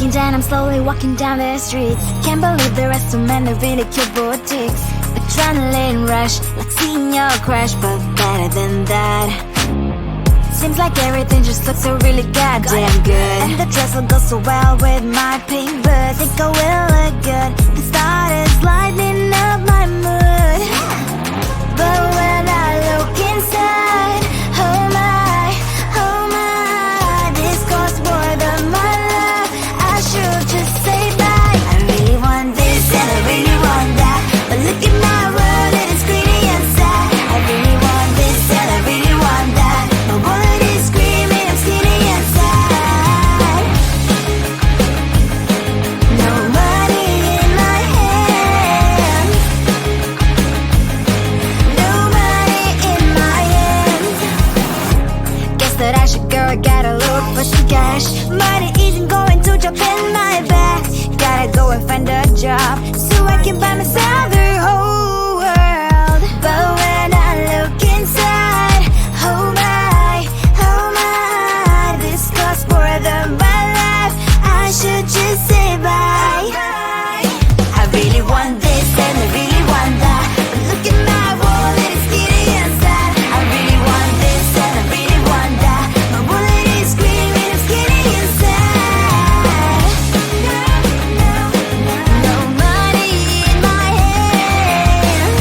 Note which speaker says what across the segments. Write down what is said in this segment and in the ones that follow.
Speaker 1: breaking down, I'm slowly walking down the streets. Can't believe the rest of men are really cute boutiques. Adrenaline rush, like seeing your crush, but better than that. Seems like everything just looks so really goddamn good. And the dress will go so well with my pink boots. Think I will look good. The start is lighting up my mood. But when I look inside, oh my, this costs more than my love. I should just say bye. I really want this and I really want that, but look at my world and it's greedy and sad. I really want this and I really want that. My wallet is screaming, I'm skinny and sad. No money in my hand. No money in my hand. Guess that I should go, I gotta look for some cash. Money isn't going to jump in my bag. Gotta go and find a job so I can buy myself the whole world. But when I look inside, oh my, this costs more than my life. I should just say bye. I really want this and I really want that, but look at my wallet, it's skinny and sad. I really want this and I really want that. My wallet is screaming, I'm skinny and sad. No money in my hand.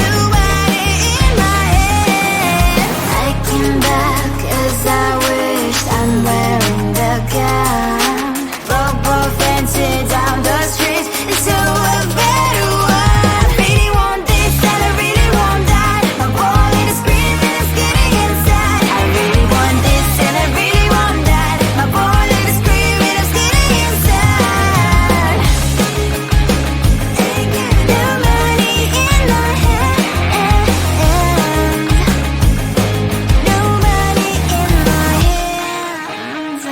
Speaker 1: No money in my hand. I came back as I wished. I'm wearing the gown. Football fancy down the streets, so a better one. Really want this and I really want that. My wallet is screaming, I'm skinny inside. I really want this and I really want that. My wallet is screaming, I'm skinny inside. No money in my hand. No money in my hands.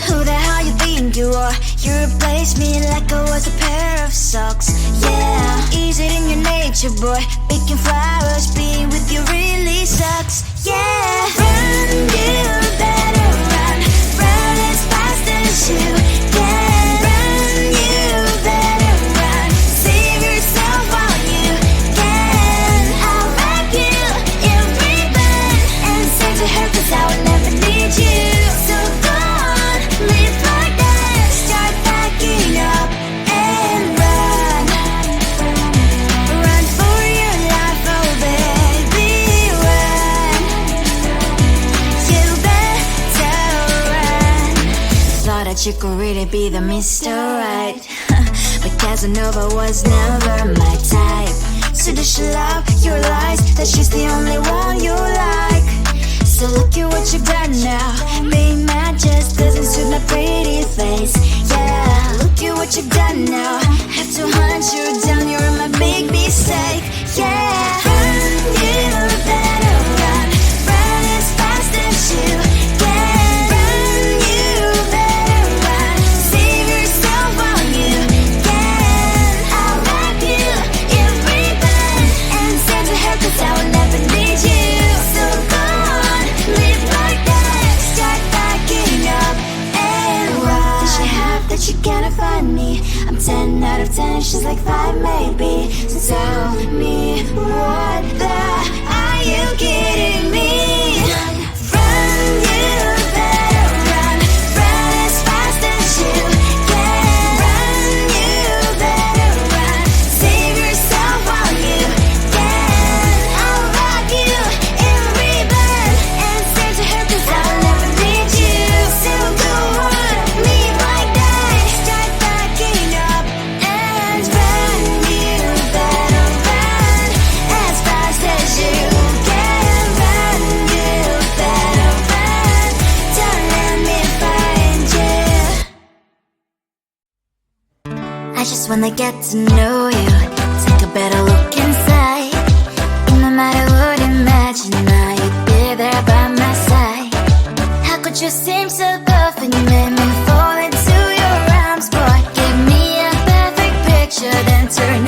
Speaker 1: Who the hell you think you are? You replaced me like I was a pair of socks. Yeah, is it in your nature, boy? Picking flowers, being with you really sucks. Yeah, run, you better run. Run as fast as you can. Run, you better run. Save yourself while you can. I'll wrap you in ribbon and send to her, 'cause I will never need you. So go on, live like that. Start packing up and run. Run for your life, oh baby, run. You better run. Thought that you could really be the Mr. Right, but Casanova was never my type. So does she love your lies, that she's the only one you like? So look at what you've done now. Being mad just doesn't suit my pretty face. Yeah, look at what you've done now. Have to hunt you down, you're my big mistake. Yeah, run, you better run. Run as fast as you can. Run, you better run. Save yourself while you can. I'll wrap you in ribbon and send to her, 'cause I will never need you. So go on, live like that. Start packing up and run. What does she have that you cannot find me? I'm 10 out of 10, she's like 5 maybe. So tell me, what the, are you kidding me? Run, you better run. Run as fast as you can. Run, you better run. Save yourself while you can. I'll wrap you in ribbon and send to her, 'cause I'll never need you. So go on, live like that. Start packing up and run. You better run as fast as you can. Run, you better run. Don't let me find you. I just wanna get to know you. Take a better look inside. No matter what, imagine now you'd be there by my side. How could you seem so tough and you made me fall into your arms, boy? Give me a perfect picture, then turn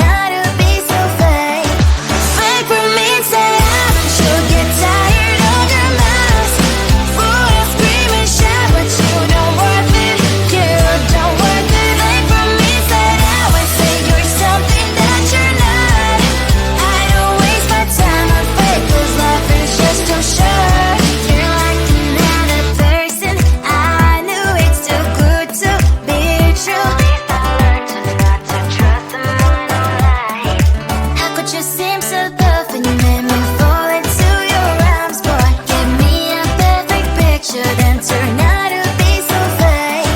Speaker 1: turn out to be so fake.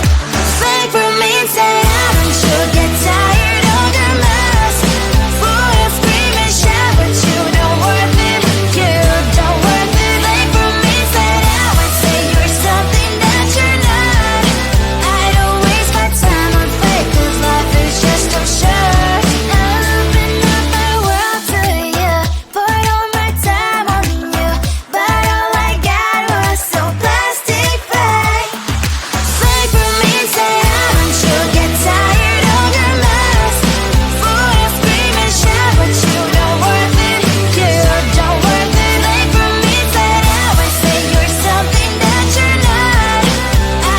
Speaker 1: Fake for me, say haven't you get tired of your mess? Full of scream and shout, but you don't worth it. You don't worth it. Fake for me, say I would say you're something that you're not. I don't waste my time on fake, 'cause life is just too short. Open up my world to you, put all my time on you, but all I got was so plastic fake. Fake for me, say haven't you get tired of your mess? Full of scream and shout, but you don't worth it. You don't worth it. Fake for me, say I would say you're something that you're not.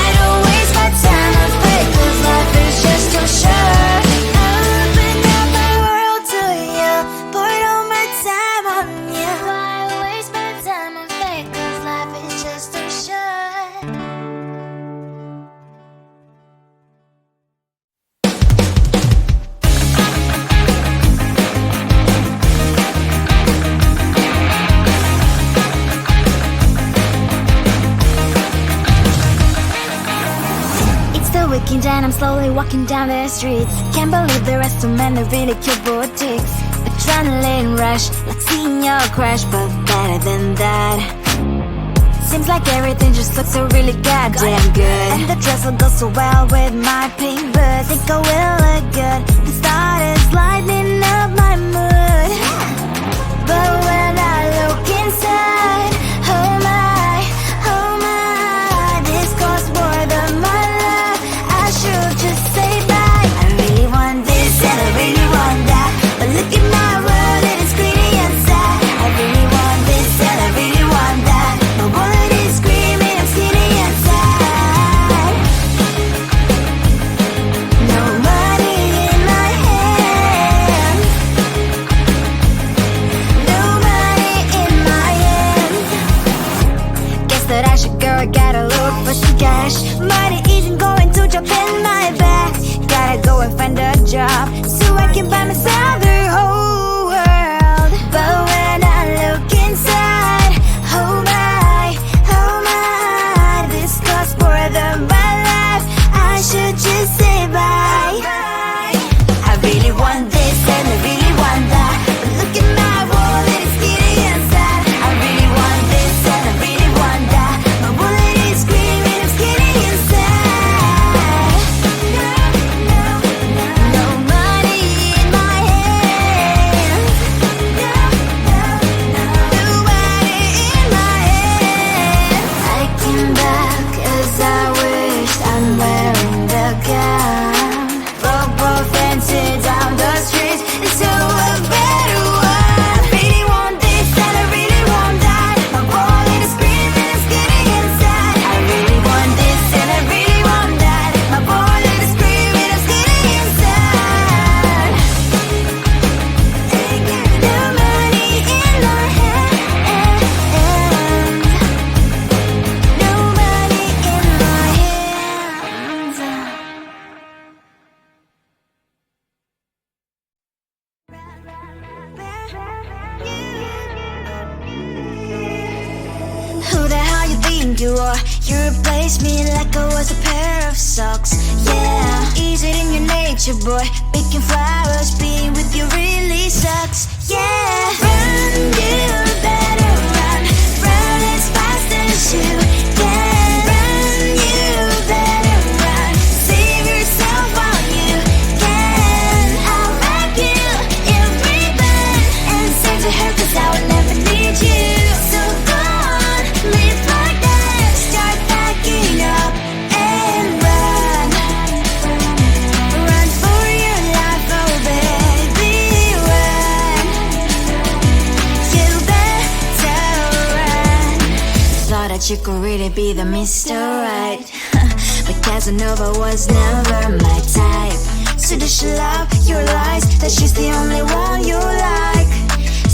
Speaker 1: I don't waste my time on fake, 'cause life is just too short. Open up my world to you, put all my time on you. Why waste my time on fake, 'cause life is just too short. It's the weekend and I'm slowly walking down the streets. Can't believe there are so many really cute boutiques. Adrenaline rush, like seeing your crush, but better than that. Seems like everything just looks so really goddamn good. And the dress will go so well with my pink boots. Think I will look good. The start is lighting up my mood. But when I look inside, oh my, this costs more than my life. I should just say bye. I really want this and I really want that, but look at my world, it is pretty inside. I really want this and I really want that. My wallet is screaming, I'm skinny inside. No money in my hand. No money in my hand. Guess that I should go, gotta look for some cash. Money isn't going to jump in my back. Gotta go and find a job so I can buy myself the whole world. But when I look inside, oh my, this costs more than my life. I should just say bye. I really want this and I really want that, but look at my wallet, it's skinny inside. I really want this and I really want that. My wallet is screaming, I'm skinny inside. No money in my hand. No money in my hand. I came back 'cause I wished I'm wearing the gown. Bobo fancy down the streets into a better one. I really want this and I really want that. My wallet is screaming, it's getting inside. I really want this and I really want that. My wallet is screaming, it's getting inside. No money in my hand. No money in my hands. Who the hell you think you are? You replaced me like I was a pair of socks. Yeah, is it in your nature, boy? Picking flowers, being with you really sucks. Yeah, run, you better run. Run as fast as you can. Run, you better run. Save yourself while you can. I'll wrap you in ribbon and send to her, 'cause I will never need you. So go on, live like that. Start packing up and run. Run for your life, oh baby, run. You better run. Thought that you could really be the Mr. Right, but Casanova was never my type. So does she love your lies, that she's the only one you like?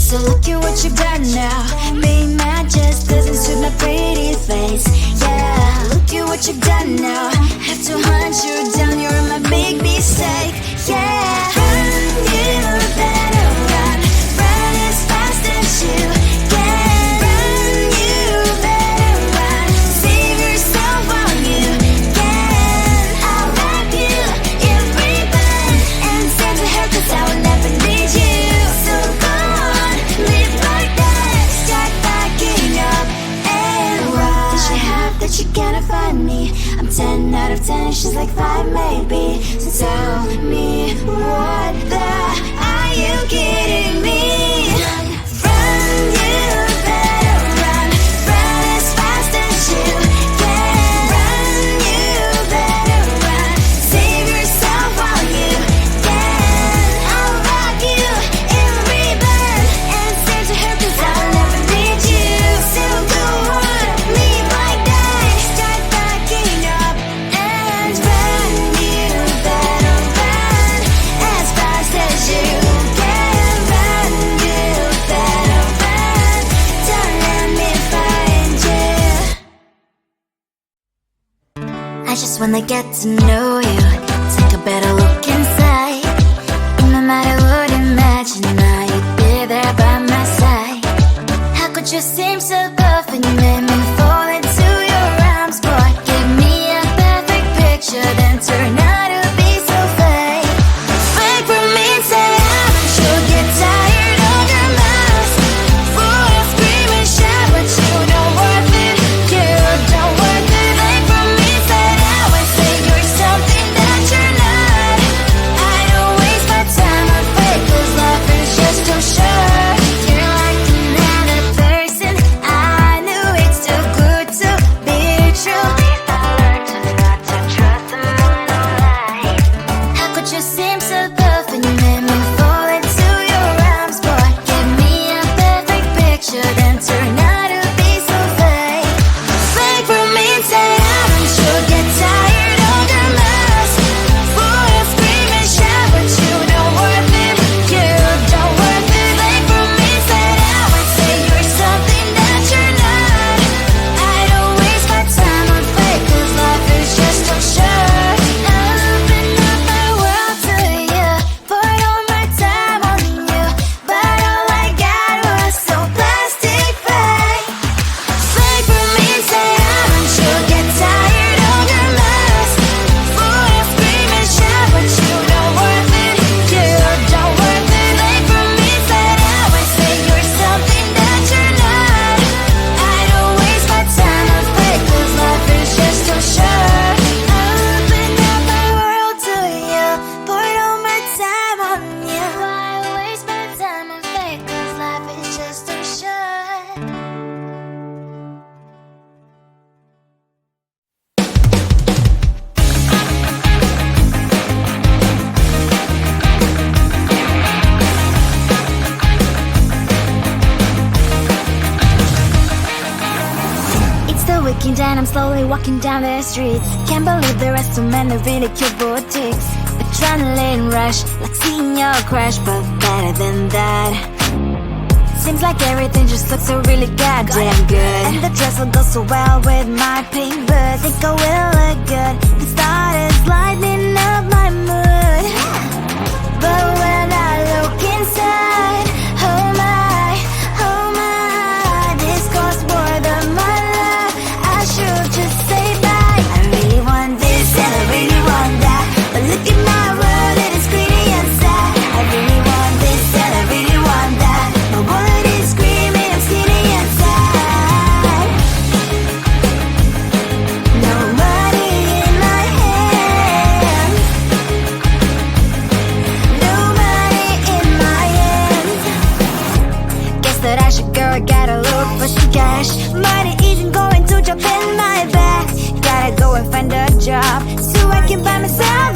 Speaker 1: So look at what you've done now. Being mad just doesn't suit my pretty face. Yeah, look at what you've done now. Have to hunt you down, you're my big mistake. Yeah, run, you better run. Run as fast as you can. Run, you better run. Save yourself that you're gonna find me. I'm 10 out of 10, she's like 5 maybe. So tell me, what the are you kidding me? Run, you better run. Run as fast as you can. Run, you better run. Save yourself while you can. I'll rock you in rebirth and send to her, 'cause I'll never need you. So go on, leave like that. Start backing up and run. You better run as fast as you can. Run, you better run. Don't let me find you. I just wanna get to know you, take a better look inside. And no matter what, imagine now you'd be there by my side. How could you seem so tough and you made me fall into your arms, boy? Give me a perfect picture, then turn out to be so fake. Fake for me, say I'm sure get tired of your mess. Boy, I scream and shout, but you don't worth it. You don't worth it. Fake for me, say I would say you're something that you're not. I don't waste my time on fake, 'cause life is just too short. You're like another person. I knew it's too good to be true. I learned to not to trust someone online. How could you seem so tough and you made me fall into your arms, boy? Give me a perfect picture, then turn out to be so fake. Fake for me, say I'm sure get tired of your mess. Boy, I scream and shout, but you don't worth it. You don't worth it. Fake for me, say I would say you're something that you're not. I don't waste my time on fake, 'cause life is just too short. I open up my world to you, poured all my time on you, but all I got was so plastic fake. Fake for me, say I'm sure get tired of your mess. Boy, I scream and shout, but you don't worth it. You don't worth it. Fake for me, say I would say you're something that you're not. I don't waste my time on fake, 'cause life is just too short. I opened up my world to you, poured all my time on you. Why waste my time on fake, 'cause life is just too short. It's the weekend and I'm slowly walking down the streets. Can't believe there are so many really cute boutiques. Adrenaline rush, like seeing your crush, but better than that. Seems like everything just looks so really goddamn good. And the dress will go so well with my pink boots. Think I will look good. The start is lighting up my mood. But when I look inside, oh my, this costs more than my love. I should just say bye. I really want this and I really want that, but look at my world, it is greedy and sad. I really want this and I really want that. My wallet is screaming, I'm skinny and sad. No money in my hand. No money in my hand. Guess that I should go, gotta look for some cash. Money isn't going to jump in my back. Gotta go and find a job so I can buy myself